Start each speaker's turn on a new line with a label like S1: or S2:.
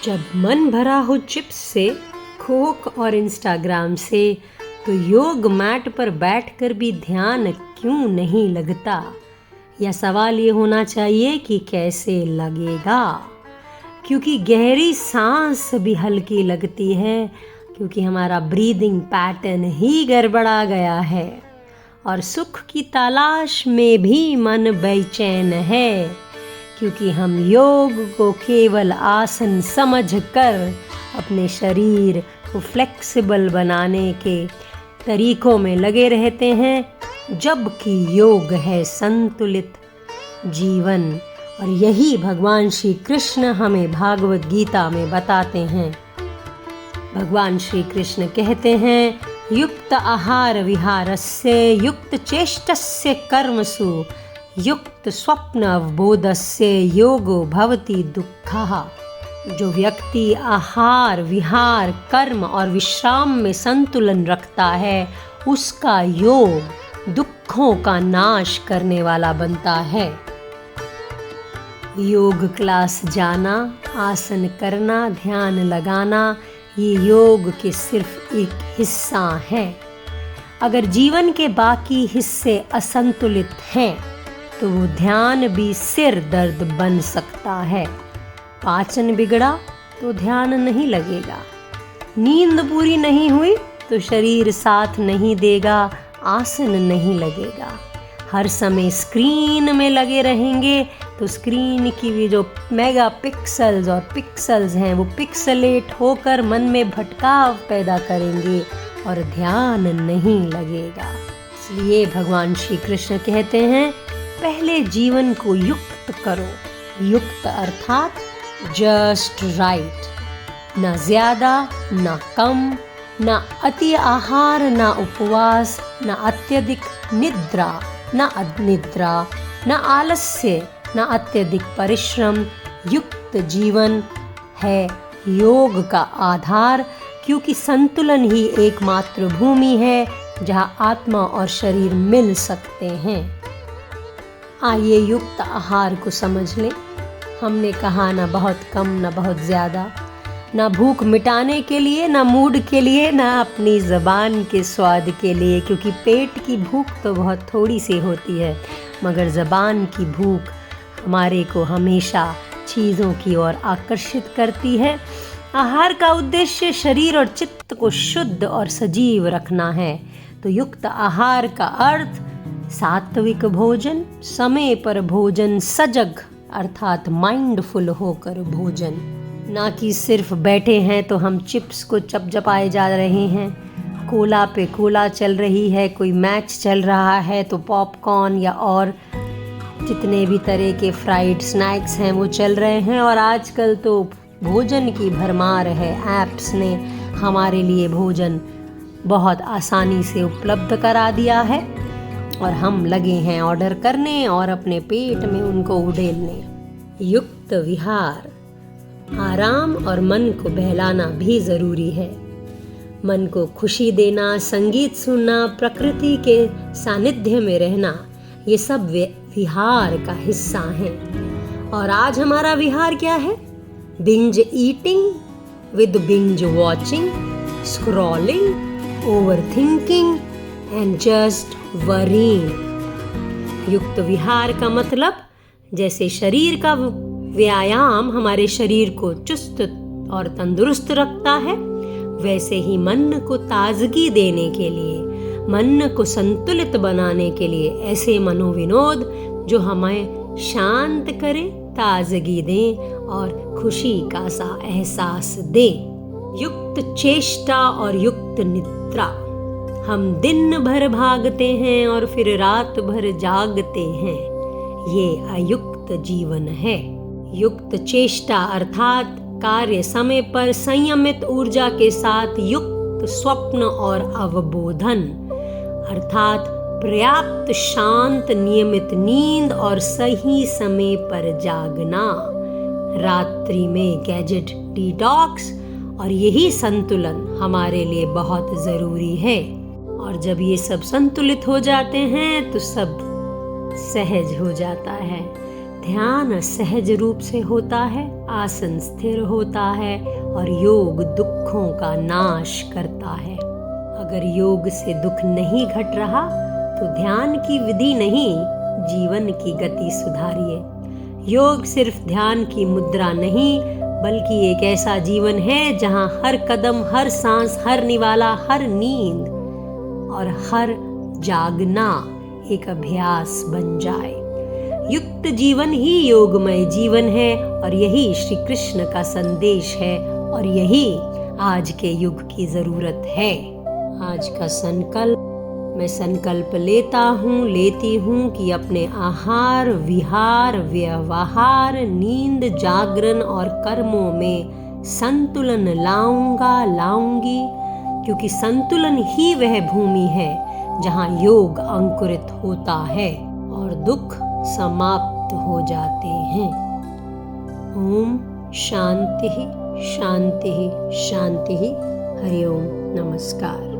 S1: जब मन भरा हो चिप्स से, कोक और इंस्टाग्राम से, तो योग मैट पर बैठकर भी ध्यान क्यों नहीं लगता? या सवाल ये होना चाहिए कि कैसे लगेगा? क्योंकि गहरी सांस भी हल्की लगती है, क्योंकि हमारा ब्रीदिंग पैटर्न ही गड़बड़ा गया है और सुख की तलाश में भी मन बेचैन है, क्योंकि हम योग को केवल आसन समझकर अपने शरीर को फ्लेक्सिबल बनाने के तरीकों में लगे रहते हैं, जबकि योग है संतुलित जीवन। और यही भगवान श्री कृष्ण हमें भागवत गीता में बताते हैं। भगवान श्री कृष्ण कहते हैं, युक्त आहार विहारस्य युक्त चेष्टस्य कर्मसु युक्त स्वप्न अवबोधस्य योगो भवति दुःखः। जो व्यक्ति आहार विहार कर्म और विश्राम में संतुलन रखता है, उसका योग दुखों का नाश करने वाला बनता है। योग क्लास जाना, आसन करना, ध्यान लगाना, ये योग के सिर्फ एक हिस्सा है। अगर जीवन के बाकी हिस्से असंतुलित हैं, तो वो ध्यान भी सिर दर्द बन सकता है। पाचन बिगड़ा तो ध्यान नहीं लगेगा, नींद पूरी नहीं हुई तो शरीर साथ नहीं देगा, आसन नहीं लगेगा। हर समय स्क्रीन में लगे रहेंगे तो स्क्रीन की भी जो मेगा पिक्सल्स और पिक्सल्स हैं, वो पिक्सलेट होकर मन में भटकाव पैदा करेंगे और ध्यान नहीं लगेगा। इसलिए भगवान श्री कृष्ण कहते हैं, पहले जीवन को युक्त करो। युक्त अर्थात जस्ट राइट, न ज्यादा न कम, न अति आहार न उपवास, न अत्यधिक निद्रा न अनिद्रा, न आलस्य न अत्यधिक परिश्रम। युक्त जीवन है योग का आधार, क्योंकि संतुलन ही एकमात्र भूमि है जहाँ आत्मा और शरीर मिल सकते हैं। आइए युक्त आहार को समझ लें। हमने कहा न बहुत कम न बहुत ज़्यादा, न भूख मिटाने के लिए, न मूड के लिए, न अपनी ज़बान के स्वाद के लिए, क्योंकि पेट की भूख तो बहुत थोड़ी सी होती है, मगर ज़बान की भूख हमारे को हमेशा चीज़ों की ओर आकर्षित करती है। आहार का उद्देश्य शरीर और चित्त को शुद्ध और सजीव रखना है। तो युक्त आहार का अर्थ सात्विक भोजन, समय पर भोजन, सजग अर्थात माइंडफुल होकर भोजन, ना कि सिर्फ बैठे हैं तो हम चिप्स को चपचपाए जा रहे हैं, कोला पे कोला चल रही है, कोई मैच चल रहा है तो पॉपकॉर्न या और जितने भी तरह के फ्राइड स्नैक्स हैं वो चल रहे हैं। और आजकल तो भोजन की भरमार है, ऐप्स ने हमारे लिए भोजन बहुत आसानी से उपलब्ध करा दिया है और हम लगे हैं ऑर्डर करने और अपने पेट में उनको उड़ेलने। युक्त विहार, आराम और मन को बहलाना भी ज़रूरी है। मन को खुशी देना, संगीत सुनना, प्रकृति के सानिध्य में रहना, ये सब विहार का हिस्सा है। और आज हमारा विहार क्या है? Binge eating with binge watching, scrolling, overthinking and just worrying. युक्त विहार का मतलब, जैसे शरीर का व्यायाम हमारे शरीर को चुस्त और तंदुरुस्त रखता है, वैसे ही मन को ताजगी देने के लिए, मन को संतुलित बनाने के लिए ऐसे मनोविनोद जो हमें शांत करें, ताजगी दें और खुशी का सा एहसास दें। युक्त चेष्टा और युक्त निद्रा। हम दिन भर भागते हैं और फिर रात भर जागते हैं, ये अयुक्त जीवन है। युक्त चेष्टा अर्थात कार्य समय पर संयमित ऊर्जा के साथ युक्त स्वप्न और अवबोधन अर्थात पर्याप्त शांत नियमित नींद और सही समय पर जागना, रात्रि में गैजेट डिटॉक्स, और यही संतुलन हमारे लिए बहुत ज़रूरी है। और जब ये सब संतुलित हो जाते हैं तो सब सहज हो जाता है। ध्यान सहज रूप से होता है, आसन स्थिर होता है और योग दुखों का नाश करता है। अगर योग से दुख नहीं घट रहा तो ध्यान की विधि नहीं, जीवन की गति सुधारिए। योग सिर्फ ध्यान की मुद्रा नहीं, बल्कि एक ऐसा जीवन है जहां हर कदम, हर सांस, हर निवाला, हर नींद और हर जागना एक अभ्यास बन जाए। युक्त जीवन ही योगमय जीवन है और यही श्री कृष्ण का संदेश है और यही आज के युग की जरूरत है। आज का संकल्प, मैं संकल्प लेती हूँ कि अपने आहार, विहार, व्यवहार, नींद, जागरण और कर्मों में संतुलन लाऊंगी, क्योंकि संतुलन ही वह भूमि है जहाँ योग अंकुरित होता है और दुख समाप्त हो जाते हैं। ओम शांति शांति शांति। हरि ओम। नमस्कार।